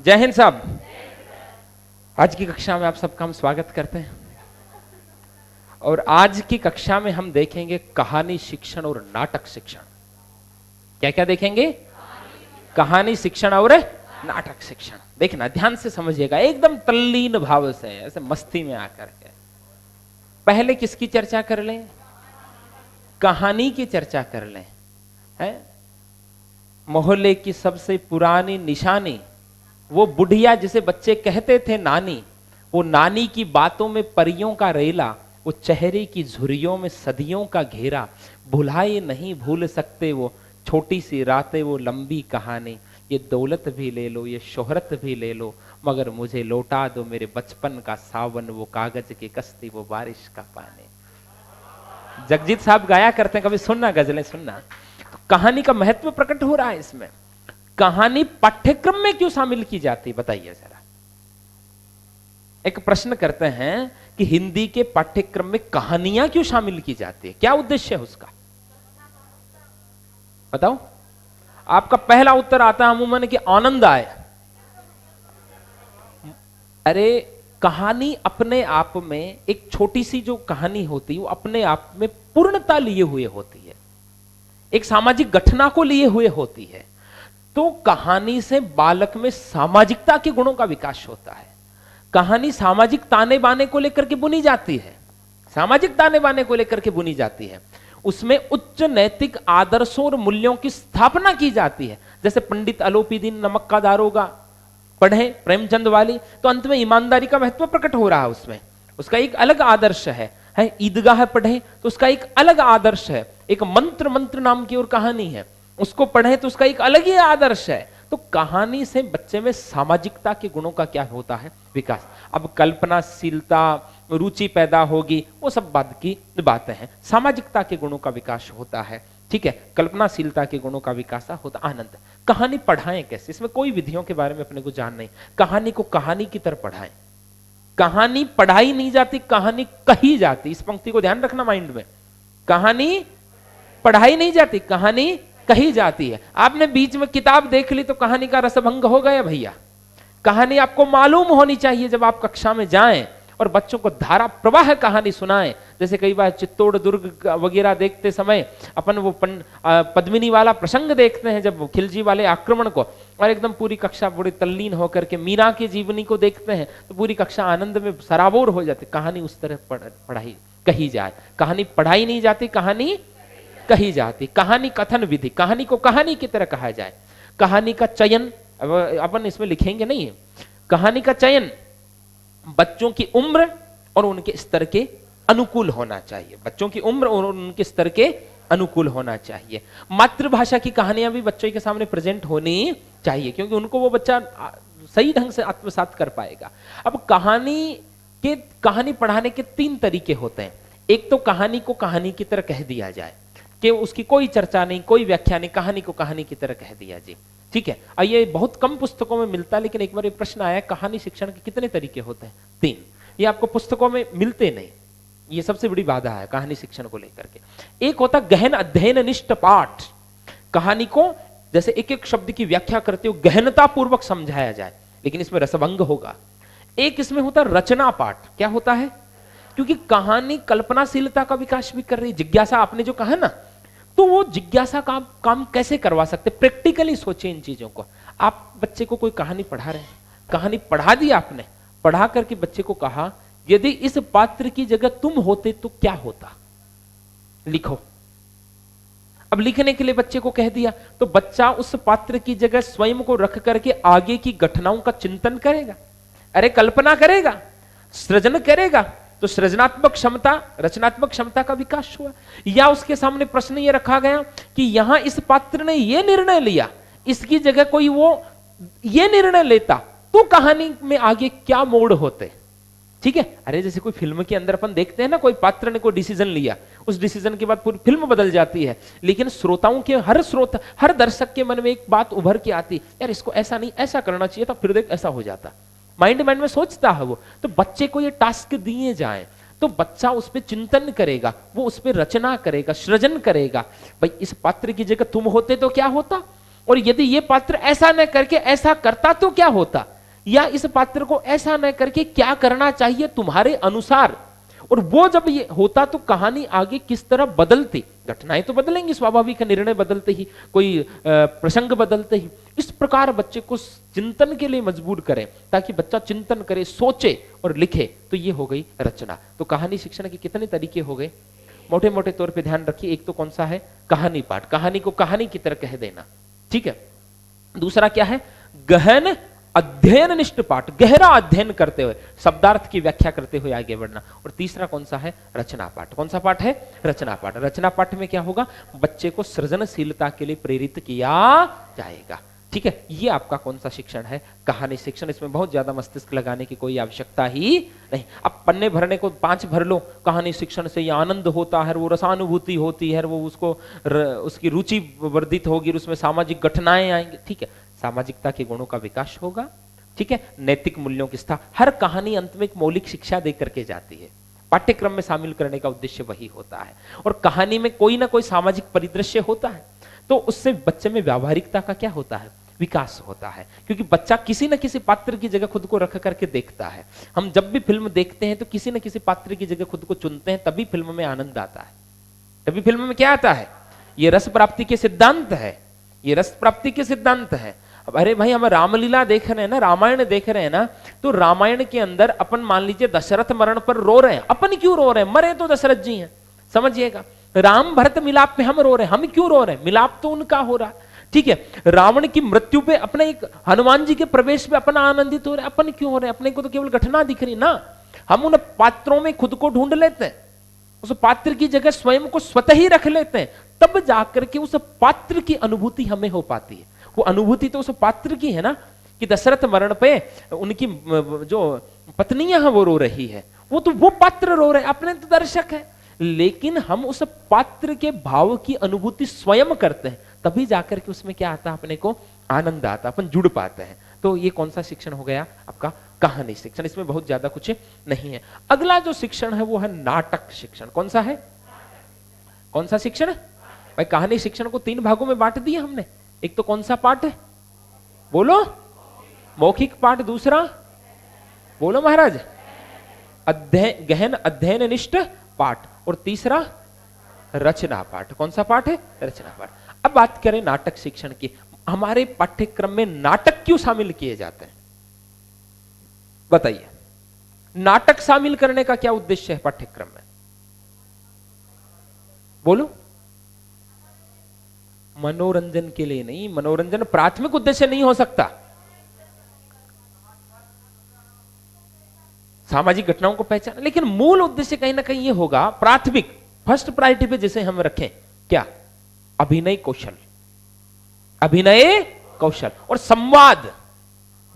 जय हिंद साहब। आज की कक्षा में आप सबका हम स्वागत करते हैं और आज की कक्षा में हम देखेंगे कहानी शिक्षण और नाटक शिक्षण। क्या क्या देखेंगे? कहानी शिक्षण और नाटक शिक्षण। देखना ध्यान से समझिएगा, एकदम तल्लीन भाव से, ऐसे मस्ती में आकर के। पहले किसकी चर्चा कर लें? कहानी की चर्चा कर लें। है मोहल्ले की सबसे पुरानी निशानी वो बुढ़िया जिसे बच्चे कहते थे नानी, वो नानी की बातों में परियों का रेला, वो चेहरे की झुर्रियों में सदियों का घेरा, भुलाए नहीं भूल सकते वो छोटी सी रातें, वो लंबी कहानी। ये दौलत भी ले लो, ये शोहरत भी ले लो, मगर मुझे लौटा दो मेरे बचपन का सावन, वो कागज की कश्ती, वो बारिश का पानी। जगजीत साहब गाया करते हैं, कभी सुनना गजलें सुनना। तो कहानी का महत्व प्रकट हो रहा है इसमें। कहानी पाठ्यक्रम में क्यों शामिल की जाती, बताइए जरा। एक प्रश्न करते हैं कि हिंदी के पाठ्यक्रम में कहानियां क्यों शामिल की जाती है, क्या उद्देश्य है उसका? बताओ। आपका पहला उत्तर आता है अमूमन कि आनंद आए। अरे कहानी अपने आप में, एक छोटी सी जो कहानी होती है वो अपने आप में पूर्णता लिए हुए होती है, एक सामाजिक घटना को लिए हुए होती है। तो कहानी से बालक में सामाजिकता के गुणों का विकास होता है। कहानी सामाजिक ताने बाने को लेकर के बुनी जाती है, सामाजिक ताने बाने को लेकर के बुनी जाती है। उसमें उच्च नैतिक आदर्शों और मूल्यों की स्थापना की जाती है। जैसे पंडित अलोपीदीन नमक का दारोगा पढ़े प्रेमचंद वाली, तो अंत में ईमानदारी का महत्व प्रकट हो रहा है उसमें। उसका एक अलग आदर्श है ईदगाह पढ़े तो उसका एक अलग आदर्श है। एक मंत्र नाम की और कहानी है, उसको पढ़े तो उसका एक अलग ही आदर्श है। तो कहानी से बच्चे में सामाजिकता के गुणों का क्या होता है? विकास। अब कल्पनाशीलता, रुचि पैदा होगी, वो सब बाद की बातें हैं। सामाजिकता के गुणों का विकास होता है, ठीक है। कल्पनाशीलता के गुणों का विकास होता। आनंद। कहानी पढ़ाएं कैसे? इसमें कोई विधियों के बारे में अपने को जान नहीं। कहानी को कहानी की तरह पढ़ाएं। कहानी पढ़ाई नहीं जाती, कहानी कही जाती। इस पंक्ति को ध्यान रखना माइंड में। कहानी पढ़ाई नहीं जाती, कहानी कही जाती है। आपने बीच में किताब देख ली तो कहानी का रसभंग हो गया भैया। कहानी आपको मालूम होनी चाहिए जब आप कक्षा में जाएं और बच्चों को धारा प्रवाह कहानी सुनाएं। जैसे कई बार चित्तौड़ दुर्ग वगैरह देखते समय अपन वो पद्मिनी वाला प्रसंग देखते हैं, जब खिलजी वाले आक्रमण को, और एकदम पूरी कक्षा बड़ी तल्लीन होकर के मीरा की जीवनी को देखते हैं तो पूरी कक्षा आनंद में सराबोर हो जाती। कहानी उस तरह पढ़ाई कही जाए। कहानी पढ़ाई नहीं जाती, कहानी कही जाती। कहानी कथन विधि, कहानी को कहानी की तरह कहा जाए। कहानी का चयन, अपन इसमें लिखेंगे नहीं, कहानी का चयन बच्चों की उम्र और उनके स्तर के अनुकूल होना चाहिए। बच्चों की उम्र और उनके स्तर के अनुकूल होना चाहिए। मातृभाषा की कहानियां भी बच्चों के सामने प्रेजेंट होनी चाहिए, क्योंकि उनको वो बच्चा सही ढंग से आत्मसात कर पाएगा। अब कहानी पढ़ाने के 3 तरीके होते हैं। एक तो कहानी को कहानी की तरह कह दिया जाए कि उसकी कोई चर्चा नहीं, कोई व्याख्या नहीं, कहानी को कहानी की तरह कह दिया जी, ठीक है। और ये बहुत कम पुस्तकों में मिलता है, लेकिन एक बार ये प्रश्न आया कहानी शिक्षण के कितने तरीके होते हैं? 3। ये आपको पुस्तकों में मिलते नहीं, ये सबसे बड़ी बाधा है कहानी शिक्षण को लेकर के। एक होता गहन अध्ययन निष्ठ पाठ। कहानी को जैसे एक एक शब्द की व्याख्या करते हो गहनता पूर्वक समझाया जाए, लेकिन इसमें रसभंग होगा। एक इसमें होता रचना पाठ। क्या होता है? क्योंकि कहानी कल्पनाशीलता का विकास भी कर रही। जिज्ञासा आपने जो कहा ना, तो वो जिज्ञासा का काम कैसे करवा सकते? प्रैक्टिकली सोचिए इन चीजों को। आप बच्चे को कोई कहानी पढ़ा रहे हैं, कहानी पढ़ा दी आपने, पढ़ा करके बच्चे को कहा यदि इस पात्र की जगह तुम होते तो क्या होता, लिखो। अब लिखने के लिए बच्चे को कह दिया तो बच्चा उस पात्र की जगह स्वयं को रख करके आगे की घटनाओं का चिंतन करेगा, अरे कल्पना करेगा, सृजन करेगा। तो सृजनात्मक क्षमता, रचनात्मक क्षमता का विकास हुआ। या उसके सामने प्रश्न ये रखा गया कि यहां इस पात्र ने ये निर्णय लिया, इसकी जगह कोई वो ये निर्णय लेता तो कहानी में आगे क्या मोड़ होते, ठीक है। अरे जैसे कोई फिल्म के अंदर अपन देखते हैं ना, कोई पात्र ने कोई डिसीजन लिया, उस डिसीजन के बाद पूरी फिल्म बदल जाती है, लेकिन श्रोताओं के हर दर्शक के मन में एक बात उभर के आती, यार इसको ऐसा नहीं ऐसा करना चाहिए था, फिर देख ऐसा हो जाता। माइंड में सोचता है वो। तो बच्चे को ये टास्क दिए जाएं तो बच्चा उस पर चिंतन करेगा, वो उस पर रचना करेगा, सृजन करेगा। भाई इस पात्र की जगह तुम होते तो क्या होता, और यदि ये पात्र ऐसा न करके ऐसा करता तो क्या होता। या इस पात्र को ऐसा न करके क्या करना चाहिए तुम्हारे अनुसार। और वो जब ये होता तो कहानी आगे किस तरह बदलती, घटनाएं तो बदलेंगी स्वाभाविक है, निर्णय बदलते ही, कोई प्रसंग बदलते ही। इस प्रकार बच्चे को चिंतन के लिए मजबूर करें ताकि बच्चा चिंतन करे, सोचे और लिखे, तो ये हो गई रचना। तो कहानी शिक्षण के कितने तरीके हो गए, मोटे मोटे तौर पे ध्यान रखिए। एक तो कौन सा है, कहानी पाठ, कहानी को कहानी की तरह कह देना, ठीक है। दूसरा क्या है, गहन अध्ययन निष्ठ पाठ, गहरा अध्ययन करते हुए शब्दार्थ की व्याख्या करते हुए आगे बढ़ना। और तीसरा कौन सा है, रचना पाठ। कौन सा पाठ है, रचना पाठ। रचना पाठ में क्या होगा, बच्चे को सृजनशीलता के लिए प्रेरित किया जाएगा, ठीक है। ये आपका कौन सा शिक्षण है, कहानी शिक्षण। इसमें बहुत ज्यादा मस्तिष्क लगाने की कोई आवश्यकता ही नहीं। अब पन्ने भरने को 5 भर लो, कहानी शिक्षण से ये आनंद होता है, वो रसानुभूति होती है, वो उसको उसकी रुचि वर्धित होगी, उसमें सामाजिक घटनाएं आएंगी, ठीक है, सामाजिकता के गुणों का विकास होगा, ठीक है, नैतिक मूल्यों की स्थापना। हर कहानी अंत में एक मौलिक शिक्षा दे करके जाती है, पाठ्यक्रम में शामिल करने का उद्देश्य वही होता है। और कहानी में कोई ना कोई सामाजिक परिदृश्य होता है, तो उससे बच्चे में व्यावहारिकता का क्या होता है, विकास होता है। क्योंकि बच्चा किसी न किसी पात्र की जगह खुद को रख करके देखता है। हम जब भी फिल्म देखते हैं तो किसी न किसी पात्र की जगह खुद को चुनते हैं, तभी फिल्म में आनंद आता है। तभी फिल्म में क्या आता है, ये रस प्राप्ति के सिद्धांत है, ये रस प्राप्ति के सिद्धांत है। अब अरे भाई हम रामलीला देख रहे हैं ना, रामायण देख रहे हैं ना, तो रामायण के अंदर अपन मान लीजिए दशरथ मरण पर रो रहे हैं, अपन क्यों रो रहे हैं, मरे तो दशरथ जी हैं, समझिएगा। राम भरत मिलाप में हम रो रहे हैं, हम क्यों रो रहे हैं, मिलाप तो उनका हो रहा है, ठीक है। रावण की मृत्यु पे अपने एक हनुमान जी के प्रवेश पे अपन आनंदित हो रहे हैं, अपन क्यों हो रहे हैं, अपने को तो केवल घटना दिख रही ना। हम उन पात्रों में खुद को ढूंढ लेते हैं, उस पात्र की जगह स्वयं को स्वतः ही रख लेते हैं, तब जाकर के उस पात्र की अनुभूति हमें हो पाती है। वो अनुभूति तो उस पात्र की है ना, कि दशरथ मरण पे उनकी जो पत्नियां हैं वो रो रही है, वो तो वो पात्र रो रहे हैं, अपने तो दर्शक है। लेकिन हम उस पात्र के भाव की अनुभूति स्वयं करते हैं, तभी जाकर के उसमें क्या आता है, अपने को आनंद आता, अपन जुड़ पाते हैं। तो ये कौन सा शिक्षण हो गया आपका, कहानी शिक्षण। इसमें बहुत ज्यादा कुछ नहीं है। अगला जो शिक्षण है वो है नाटक शिक्षण। कौन सा है, कौन सा शिक्षण भाई, कहानी शिक्षण को 3 भागों में बांट दिया हमने। एक तो कौन सा पाठ है, बोलो, मौखिक पाठ। दूसरा बोलो महाराज, अध्ययन, गहन अध्ययन निष्ठ पाठ। और तीसरा रचना पाठ। कौन सा पाठ है, रचना पाठ। अब बात करें नाटक शिक्षण की, हमारे पाठ्यक्रम में नाटक क्यों शामिल किए जाते हैं, बताइए। नाटक शामिल करने का क्या उद्देश्य है पाठ्यक्रम में, बोलो। मनोरंजन के लिए नहीं, मनोरंजन प्राथमिक उद्देश्य नहीं हो सकता। सामाजिक घटनाओं को पहचान, लेकिन मूल उद्देश्य कहीं ना कहीं ये होगा, प्राथमिक फर्स्ट प्रायोरिटी पे जिसे हम रखें, क्या, अभिनय कौशल, अभिनय कौशल और संवाद,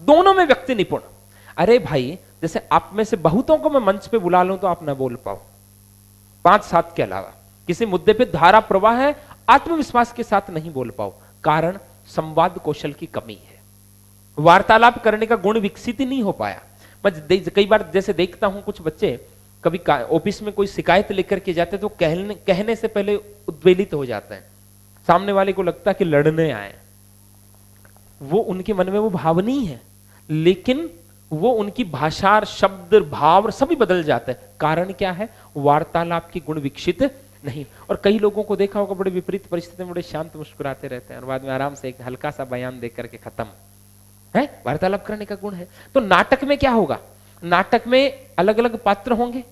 दोनों में व्यक्ति निपुण। अरे भाई जैसे आप में से बहुतों को मैं मंच पे बुला लूं तो आप ना बोल पाओ, 5-7 के अलावा किसी मुद्दे पे धारा प्रवाह है, आत्मविश्वास के साथ नहीं बोल पाओ, कारण संवाद कौशल की कमी है, वार्तालाप करने का गुण विकसित ही नहीं हो पाया। मैं कई बार जैसे देखता हूं कुछ बच्चे कभी ऑफिस में कोई शिकायत लेकर के जाते तो कहने से पहले उद्वेलित हो जाते हैं, सामने वाले को लगता है कि लड़ने आए। वो उनके मन में वो भाव नहीं है, लेकिन वो उनकी भाषा, शब्द, भाव सभी बदल जाते हैं। कारण क्या है, वार्तालाप की गुण विकसित नहीं। और कई लोगों को देखा होगा बड़े विपरीत परिस्थिति में बड़े शांत मुस्कुराते रहते हैं और बाद में आराम से एक हल्का सा बयान देकर करके खत्म है। वार्तालाप करने का गुण है। तो नाटक में क्या होगा, नाटक में अलग अलग पात्र होंगे।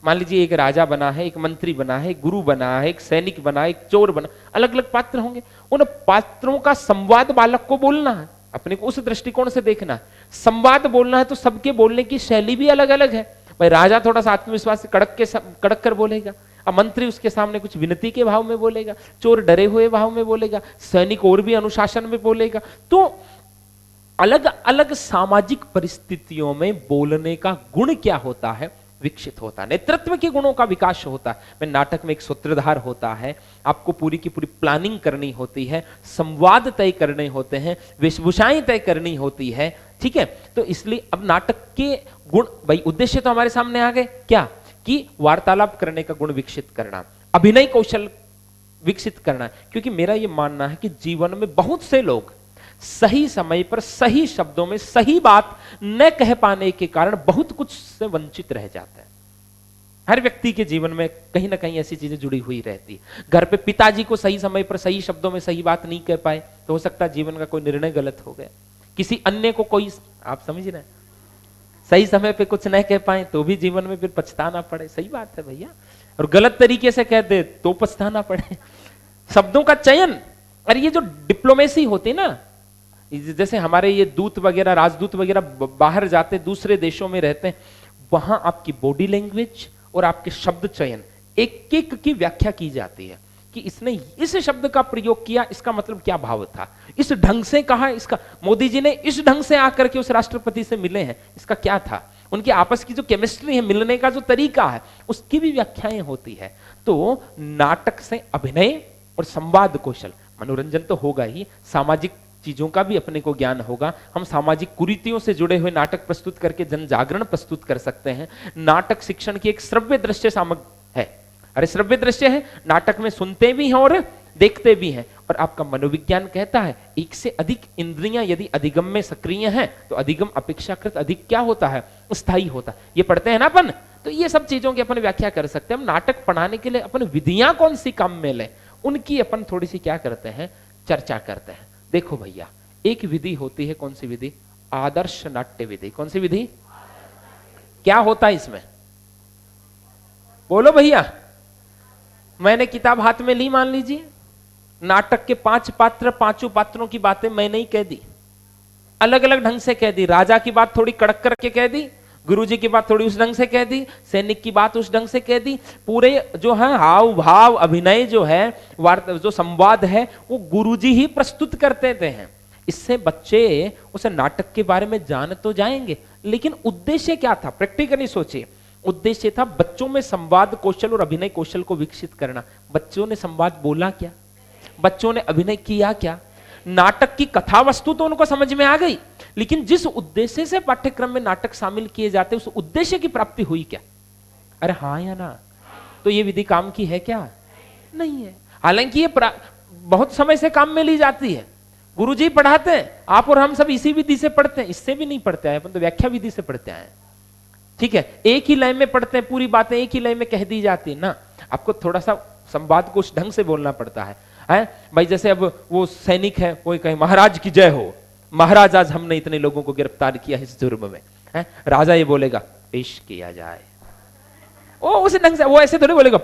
मान लीजिए एक राजा बना है, एक मंत्री बना है, एक गुरु बना है, एक सैनिक बना है, एक चोर बना, अलग अलग पात्र होंगे। उन पात्रों का संवाद बालक को बोलना है, अपने को उस दृष्टिकोण से देखना है। संवाद बोलना है तो सबके बोलने की शैली भी अलग अलग है। भाई राजा थोड़ा सा आत्मविश्वास से कड़क कर बोलेगा, अब मंत्री उसके सामने कुछ विनती के भाव में बोलेगा, चोर डरे हुए भाव में बोलेगा, सैनिक और भी अनुशासन में बोलेगा। तो अलग अलग सामाजिक परिस्थितियों में बोलने का गुण क्या होता है, विकसित होता है। नेतृत्व के गुणों का विकास होता है। मैं नाटक में एक सूत्रधार होता है, आपको पूरी की पूरी प्लानिंग करनी होती है, संवाद तय करने होते हैं, वेशभूषाएं तय करनी होती है, ठीक है। तो इसलिए अब नाटक के गुण, भाई उद्देश्य तो हमारे सामने आ गए, क्या कि वार्तालाप करने का गुण विकसित करना, अभिनय कौशल विकसित करना। क्योंकि मेरा यह मानना है कि जीवन में बहुत से लोग सही समय पर सही शब्दों में सही बात न कह पाने के कारण बहुत कुछ से वंचित रह जाता है। हर व्यक्ति के जीवन में कहीं ना कहीं ऐसी चीजें जुड़ी हुई रहती है। घर पे पिताजी को सही समय पर सही शब्दों में सही बात नहीं कह पाए तो हो सकता है जीवन का कोई निर्णय गलत हो गया। किसी अन्य को कोई, आप समझ रहे हैं, सही समय पे कुछ नहीं कह पाए तो भी जीवन में फिर पछताना पड़े। सही बात है भैया। और गलत तरीके से कह दे तो पछताना पड़े। शब्दों का चयन, अरे ये जो डिप्लोमेसी होती है ना, जैसे हमारे ये दूत वगैरह, राजदूत वगैरह बाहर जाते, दूसरे देशों में रहते हैं, वहां आपकी बॉडी लैंग्वेज और आपके शब्द चयन एक एक की व्याख्या की जाती है कि इसने इस शब्द का प्रयोग किया, इसका मतलब क्या भाव था, इस ढंग से कहा, इसका मोदी जी ने इस ढंग से आकर के उस राष्ट्रपति से मिले हैं, इसका क्या था, उनकी आपस की जो केमिस्ट्री है, मिलने का जो तरीका है, उसकी भी व्याख्याएं होती है। तो नाटक से अभिनय और संवाद कौशल, मनोरंजन तो होगा ही, सामाजिक चीजों का भी अपने को ज्ञान होगा। हम सामाजिक कुरीतियों से जुड़े हुए नाटक प्रस्तुत करके जन जागरण प्रस्तुत कर सकते हैं। नाटक शिक्षण की एक श्रव्य दृश्य सामग्री है। अरे श्रव्य दृश्य है, नाटक में सुनते भी हैं और देखते भी हैं। और आपका मनोविज्ञान कहता है एक से अधिक इंद्रियां यदि अधिगम में सक्रिय हैं तो अधिगम अपेक्षाकृत अधिक क्या होता है, स्थायी होता है। ये पढ़ते हैं ना अपन, तो ये सब चीजों की अपन व्याख्या कर सकते हैं। हम नाटक पढ़ाने के लिए अपन विधियां कौन सी काम में लें, उनकी अपन थोड़ी सी क्या करते हैं, चर्चा करते हैं। देखो भैया, एक विधि होती है, कौन सी विधि, आदर्श नाट्य विधि। कौन सी विधि, क्या होता है इसमें, बोलो भैया। मैंने किताब हाथ में ली, मान लीजिए नाटक के 5 पात्र, 5 पात्रों की बातें मैंने ही कह दी, अलग अलग ढंग से कह दी। राजा की बात थोड़ी कड़क करके कह दी, गुरुजी की बात थोड़ी उस ढंग से कह दी, सैनिक की बात उस ढंग से कह दी। पूरे जो है हाव भाव अभिनय जो है, जो संवाद है, वो गुरुजी ही प्रस्तुत करते थे हैं। इससे बच्चे उसे नाटक के बारे में जान तो जाएंगे, लेकिन उद्देश्य क्या था, प्रैक्टिकली सोचिए। उद्देश्य था बच्चों में संवाद कौशल और अभिनय कौशल को विकसित करना। बच्चों ने संवाद बोला क्या, बच्चों ने अभिनय किया क्या, नाटक की कथा वस्तु तो उनको समझ में आ गई, लेकिन जिस उद्देश्य से पाठ्यक्रम में नाटक शामिल किए जाते उस उद्देश्य की प्राप्ति हुई क्या? अरे हाँ या ना? तो ये विधि काम की है क्या? नहीं है। हालांकि ये बहुत समय से काम में ली जाती है, गुरुजी पढ़ाते हैं, आप और हम सब इसी विधि से पढ़ते हैं, इससे भी नहीं पढ़ते हैं अपन तो व्याख्या विधि से पढ़ते हैं। ठीक है, एक ही लय में पढ़ते हैं, पूरी बातें एक ही लय में कह दी जाती है ना। आपको थोड़ा सा संवाद को उस ढंग से बोलना पड़ता है भाई। जैसे अब वो सैनिक है, वो कहे महाराज की जय हो, महाराज आज हमने इतने लोगों को गिरफ्तार किया इस जुर्म में है? राजा ये बोलेगा पेश किया जाए, वो उस ढंग से, वो ऐसे थोड़ी बोलेगा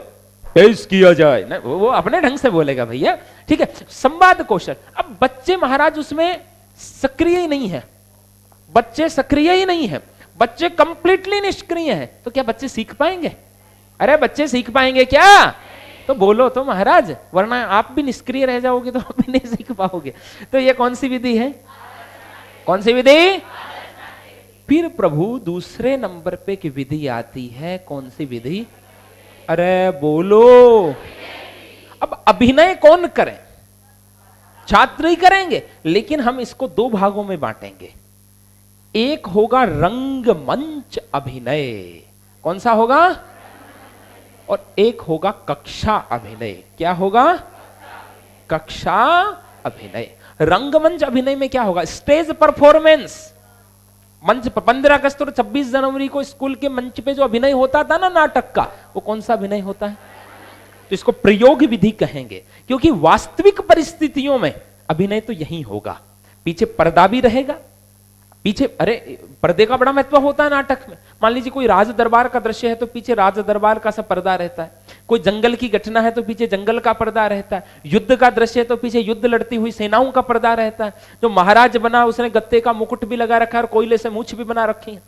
पेश किया जाए ना, वो अपने ढंग से बोलेगा भैया। ठीक है, संवाद कौशल। अब बच्चे महाराज उसमें सक्रिय ही नहीं है, बच्चे सक्रिय ही नहीं है, बच्चे कंप्लीटली निष्क्रिय हैं, तो क्या बच्चे सीख पाएंगे? अरे बच्चे सीख पाएंगे क्या? तो बोलो तो महाराज, वरना आप भी निष्क्रिय रह जाओगे तो आप भी नहीं सीख पाओगे। तो ये कौन सी विधि है, कौन सी विधि? फिर प्रभु दूसरे नंबर पे की विधि आती है, कौन सी विधि? अरे बोलो। अब अभिनय कौन करे? छात्र ही करेंगे, लेकिन हम इसको 2 भागों में बांटेंगे। एक होगा रंगमंच अभिनय, कौन सा होगा? और एक होगा कक्षा अभिनय। क्या होगा? कक्षा अभिनय। रंगमंच अभिनय में क्या होगा? Stage performance. मंच पर 15 अगस्त और 26 जनवरी को स्कूल के मंच पे जो अभिनय होता था ना नाटक का, वो कौन सा अभिनय होता है? तो इसको प्रयोग विधि कहेंगे, क्योंकि वास्तविक परिस्थितियों में अभिनय तो यही होगा। पीछे पर्दा भी रहेगा, पीछे, अरे पर्दे का बड़ा महत्व होता है नाटक में। मान लीजिए कोई राज दरबार का दृश्य है तो पीछे राज दरबार का सा पर्दा रहता है, कोई जंगल की घटना है तो पीछे जंगल का पर्दा रहता है, युद्ध का दृश्य है तो पीछे युद्ध लड़ती हुई सेनाओं का पर्दा रहता है। जो महाराज बना उसने गत्ते का मुकुट भी लगा रखा है और कोयले से मूछ भी बना रखी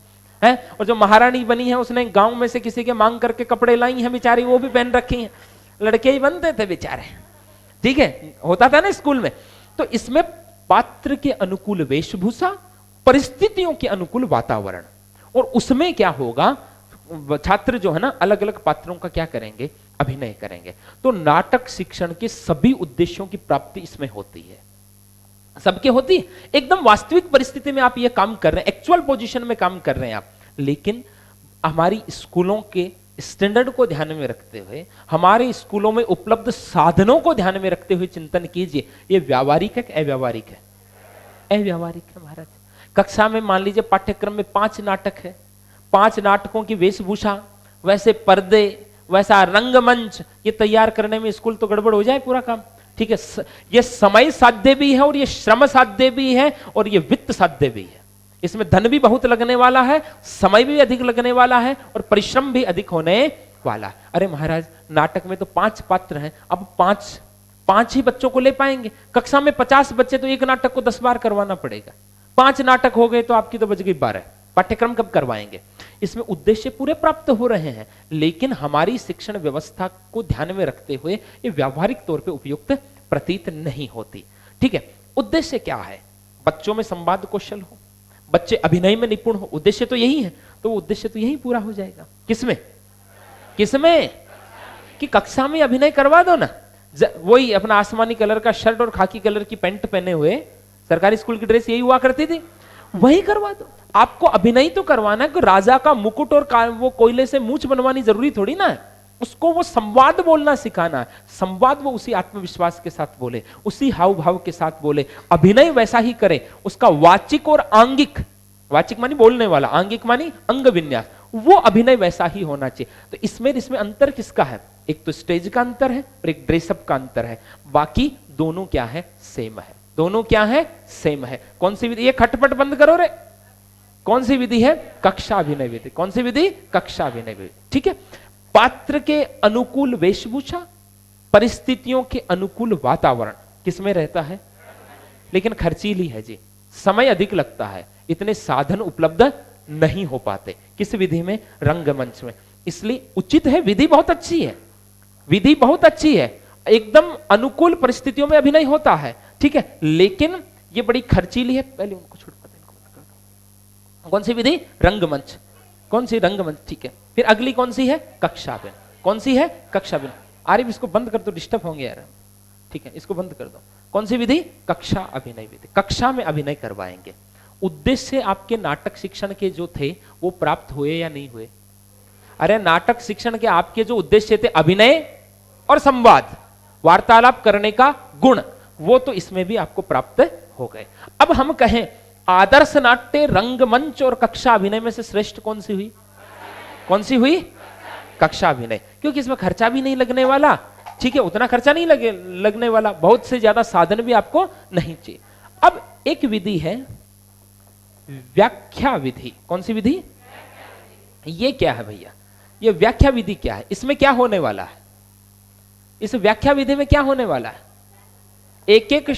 है, और जो महारानी बनी है उसने गांव में से किसी के मांग करके कपड़े लाई हैं बेचारी, वो भी पहन रखी हैं। लड़के ही बनते थे बेचारे, ठीक है, होता था ना स्कूल में। तो इसमें पात्र के अनुकूल वेशभूषा, परिस्थितियों के अनुकूल वातावरण, और उसमें क्या होगा, छात्र जो है ना अलग अलग पात्रों का क्या करेंगे, अभिनय करेंगे। तो नाटक शिक्षण के सभी उद्देश्यों की प्राप्ति इसमें होती है, सबके होती है। एकदम वास्तविक परिस्थिति में आप ये काम कर रहे हैं, एक्चुअल पोजीशन में काम कर रहे हैं आप, लेकिन हमारी स्कूलों के स्टैंडर्ड को ध्यान में रखते हुए, हमारे स्कूलों में उपलब्ध साधनों को ध्यान में रखते हुए चिंतन कीजिए, ये व्यावहारिक है कि अव्यावहारिक है? अव्यावहारिक है महाराज। कक्षा में मान लीजिए पाठ्यक्रम में 5 नाटक है, 5 नाटकों की वेशभूषा, वैसे पर्दे, वैसा रंगमंच, ये तैयार करने में स्कूल तो गड़बड़ हो जाए पूरा काम। ठीक है, ये समय साध्य भी है और ये श्रम साध्य भी है और ये वित्त साध्य भी है। इसमें धन भी बहुत लगने वाला है, समय भी अधिक लगने वाला है और परिश्रम भी अधिक होने वाला है। अरे महाराज, नाटक में तो 5 पात्र हैं, अब 5 ही बच्चों को ले पाएंगे। कक्षा में 50 बच्चे तो एक नाटक को 10 बार करवाना पड़ेगा। 5 नाटक हो गए तो आपकी तो बच गई 12। पाठ्यक्रम कब करवाएंगे? इसमें उद्देश्य पूरे प्राप्त हो रहे हैं, लेकिन हमारी शिक्षण व्यवस्था को ध्यान में रखते हुए ये व्यावहारिक तौर पे उपयुक्त प्रतीत नहीं होती। ठीक है, उद्देश्य क्या है? बच्चों में संवाद कौशल हो, बच्चे अभिनय में निपुण हो, उद्देश्य तो यही है। तो वो उद्देश्य तो यही पूरा हो जाएगा। किसमें? कि कक्षा में अभिनय करवा दो ना। वही अपना आसमानी कलर का शर्ट और खाकी कलर की पैंट पहने हुए, सरकारी स्कूल की ड्रेस यही हुआ करती थी, वही करवा दो। आपको अभिनय तो करवाना है कि राजा का मुकुट और वो कोयले से मूंछ बनवानी जरूरी थोड़ी ना है। उसको वो संवाद बोलना सिखाना है। संवाद वो उसी आत्मविश्वास के साथ बोले, उसी हाव भाव के साथ बोले, अभिनय वैसा ही करे। उसका वाचिक और आंगिक, वाचिक मानी बोलने वाला, आंगिक मानी अंग विन्यास, वो अभिनय वैसा ही होना चाहिए। तो इसमें अंतर किसका है? एक तो स्टेज का अंतर है और एक ड्रेसअप का अंतर है, बाकी दोनों क्या है? सेम है। दोनों क्या है? सेम है। कौन सी विधि? ये खटपट बंद करो रे। कौन सी विधि है? कक्षा अभिनय विधि। कौन सी विधि? कक्षा अभिनय विधि। ठीक है, पात्र के अनुकूल वेशभूषा, परिस्थितियों के अनुकूल वातावरण किसमें रहता है? लेकिन खर्चीली है जी, समय अधिक लगता है, इतने साधन उपलब्ध नहीं हो पाते। किस विधि में? रंगमंच में। इसलिए उचित है, विधि बहुत अच्छी है, विधि बहुत अच्छी है, एकदम अनुकूल परिस्थितियों में अभिनय होता है। ठीक है, लेकिन ये बड़ी खर्चीली है। पहले उनको छोड़ पाते, कौन सी विधि? रंगमंच। कौन सी? रंगमंच। ठीक है, फिर अगली कौन सी है? कक्षा अभिनय। कौन सी है? कक्षा अभिनय। आरिफ इसको बंद कर दो, डिस्टर्ब होंगे यार। ठीक है, इसको बंद कर दो। कौन सी विधि? कक्षा अभिनय विधि। कक्षा में अभिनय करवाएंगे। उद्देश्य आपके नाटक शिक्षण के जो थे वो प्राप्त हुए या नहीं हुए? अरे नाटक शिक्षण के आपके जो उद्देश्य थे, अभिनय और संवाद, वार्तालाप करने का गुण, वो तो इसमें भी आपको प्राप्त हो गए। अब हम कहें आदर्श नाट्य, रंगमंच और कक्षा अभिनय में से श्रेष्ठ कौन सी हुई? कौन सी हुई? कक्षा अभिनय, क्योंकि इसमें खर्चा भी नहीं लगने वाला। ठीक है, उतना खर्चा नहीं लगने वाला, बहुत से ज्यादा साधन भी आपको नहीं चाहिए। अब एक विधि है व्याख्या विधि। कौन सी विधि? ये क्या है भैया? ये व्याख्या विधि क्या है? इसमें क्या होने वाला है? इस व्याख्या विधि में क्या होने वाला है? एक एक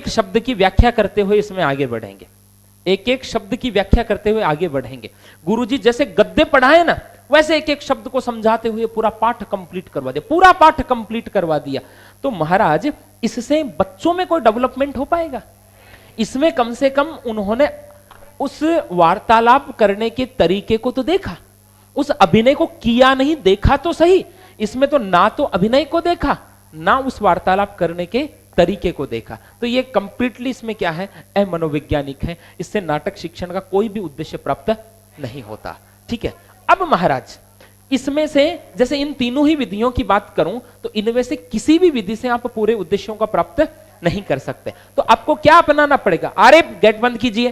शब्द की व्याख्या करते हुए इसमें आगे बढ़ेंगे। एक एक शब्द की व्याख्या करते हुए आगे बढ़ेंगे। गुरुजी जैसे गद्य पढ़ाए ना, वैसे एक एक शब्द को समझाते हुए पूरा पाठ कंप्लीट करवा दिया, पूरा पाठ कंप्लीट करवा दिया। तो महाराज इससे बच्चों में कोई डेवलपमेंट हो पाएगा? इसमें कम से कम उन्होंने उस वार्तालाप करने के तरीके को तो देखा, उस अभिनय को किया नहीं, देखा तो सही। इसमें तो ना तो अभिनय को देखा, ना उस वार्तालाप करने के तरीके को देखा। तो ये कंप्लीटली इसमें क्या है? अमनोवैज्ञानिक है। इससे नाटक शिक्षण का कोई भी उद्देश्य प्राप्त नहीं होता। ठीक है, अब महाराज इसमें से जैसे इन तीनों ही विधियों की बात करूं तो इनमें से किसी भी विधि से आप पूरे उद्देश्यों का प्राप्त नहीं कर सकते। तो आपको क्या अपनाना पड़ेगा? अरे गेट बंद कीजिए।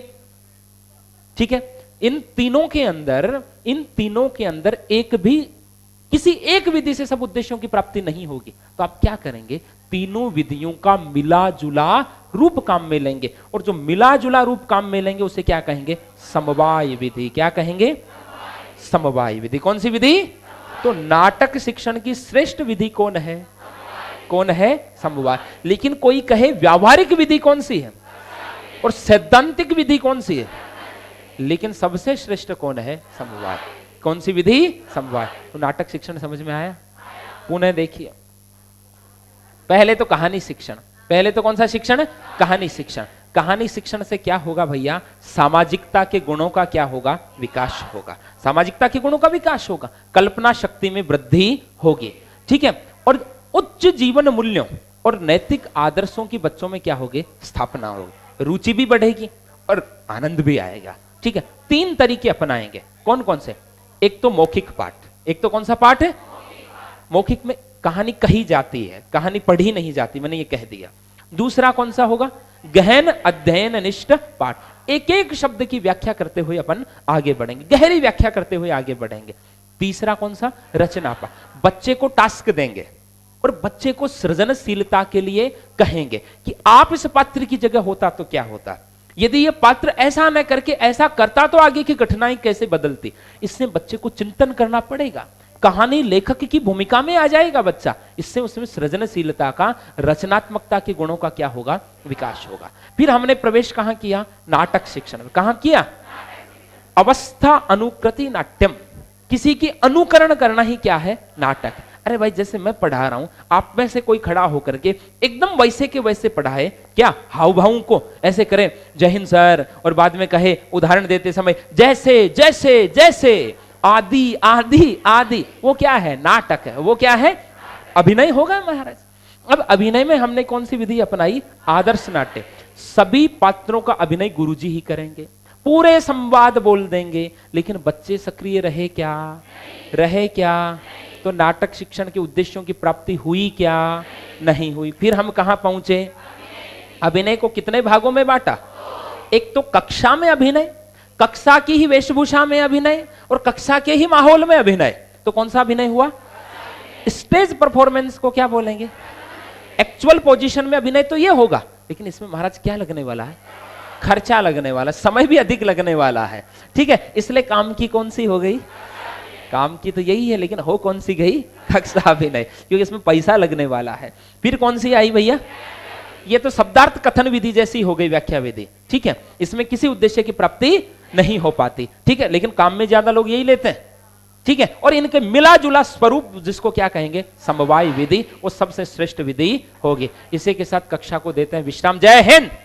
ठीक है, इन तीनों के अंदर एक भी, किसी एक विधि से सब उद्देश्यों की प्राप्ति नहीं होगी। तो आप क्या करेंगे? तीनों विधियों का मिला जुला रूप काम में लेंगे, और जो मिला जुला रूप काम में लेंगे उसे क्या कहेंगे? समवाय विधि। क्या कहेंगे? समवाय विधि। कौन सी विधि? तो नाटक शिक्षण की श्रेष्ठ विधि कौन है? कौन है? समवाय। लेकिन कोई कहे व्यावहारिक विधि कौन सी है और सैद्धांतिक विधि कौन सी है, लेकिन सबसे श्रेष्ठ कौन है? समवाय। कौन सी विधि? समवाय। तो नाटक शिक्षण समझ में आया? पुनः देखिए, पहले तो कहानी शिक्षण, पहले तो कौन सा शिक्षण? कहानी शिक्षण। कहानी शिक्षण से क्या होगा भैया? सामाजिकता के गुणों का क्या होगा? विकास होगा। सामाजिकता के गुणों का विकास होगा, कल्पना शक्ति में वृद्धि होगी। ठीक है, और उच्च जीवन मूल्यों और नैतिक आदर्शों की बच्चों में क्या होगी? स्थापना होगी, रुचि भी बढ़ेगी और आनंद भी आएगा। ठीक है, 3 तरीके अपनाएंगे। कौन कौन से? एक तो मौखिक पाठ। एक तो कौन सा पाठ है? मौखिक में कहानी कही जाती है, कहानी पढ़ी नहीं जाती, मैंने ये कह दिया। दूसरा कौन सा होगा? गहन अध्ययन निष्ठ पाठ। एक एक शब्द की व्याख्या करते हुए अपन आगे बढ़ेंगे, गहरी व्याख्या करते हुए आगे बढ़ेंगे। तीसरा कौन सा? रचना पाठ। बच्चे को टास्क देंगे और बच्चे को सृजनशीलता के लिए कहेंगे कि आप इस पात्र की जगह होता तो क्या होता, यदि ये पात्र ऐसा न करके ऐसा करता तो आगे की घटनाएं कैसे बदलती। इससे बच्चे को चिंतन करना पड़ेगा, कहानी लेखक की भूमिका में आ जाएगा बच्चा। इससे उसमें सृजनशीलता का, रचनात्मकता के गुणों का क्या होगा? विकास होगा। फिर हमने प्रवेश कहां किया? नाटक शिक्षण में। कहां किया? अवस्था अनुकृति नाट्यम। किसी की अनुकरण करना ही क्या है? नाटक। अरे भाई, जैसे मैं पढ़ा रहा हूं, आप में से कोई खड़ा होकर के एकदम वैसे के वैसे पढ़ाए, क्या हाव भावों को ऐसे करे, जय हिंद सर, और बाद में कहे उदाहरण देते समय जैसे जैसे जैसे, आदि आदि आदि, वो क्या है? नाटक है। वो क्या है? अभिनय होगा महाराज। अब अभिनय में हमने कौन सी विधि अपनाई? आदर्श नाट्य। सभी पात्रों का अभिनय गुरुजी ही करेंगे, पूरे संवाद बोल देंगे, लेकिन बच्चे सक्रिय रहे क्या? रहे क्या? तो नाटक शिक्षण के उद्देश्यों की प्राप्ति हुई क्या? नहीं हुई। फिर हम कहां पहुंचे? अभिनय को कितने भागों में बांटा? एक तो कक्षा में अभिनय, कक्षा की ही वेशभूषा में अभिनय, और कक्षा के ही माहौल में अभिनय। तो कौन सा अभिनय हुआ? स्टेज परफॉर्मेंस को क्या बोलेंगे? एक्चुअल पोजीशन में अभिनय तो ये होगा, लेकिन इसमें महाराज क्या लगने वाला है? खर्चा लगने वाला, समय भी अधिक लगने वाला है। ठीक है, इसलिए काम की कौन सी हो गई? काम की तो यही है, लेकिन हो कौन सी गई? कक्षा अभिनय, क्योंकि इसमें पैसा लगने वाला है। फिर कौन सी आई भैया? ये तो शब्दार्थ कथन विधि जैसी हो गई, व्याख्या विधि। ठीक है, इसमें किसी उद्देश्य की प्राप्ति नहीं हो पाती। ठीक है, लेकिन काम में ज्यादा लोग यही लेते हैं। ठीक है, और इनके मिला जुला स्वरूप जिसको क्या कहेंगे? समवाय विधि, वो सबसे श्रेष्ठ विधि होगी। इसी के साथ कक्षा को देते हैं विश्राम। जय हिंद।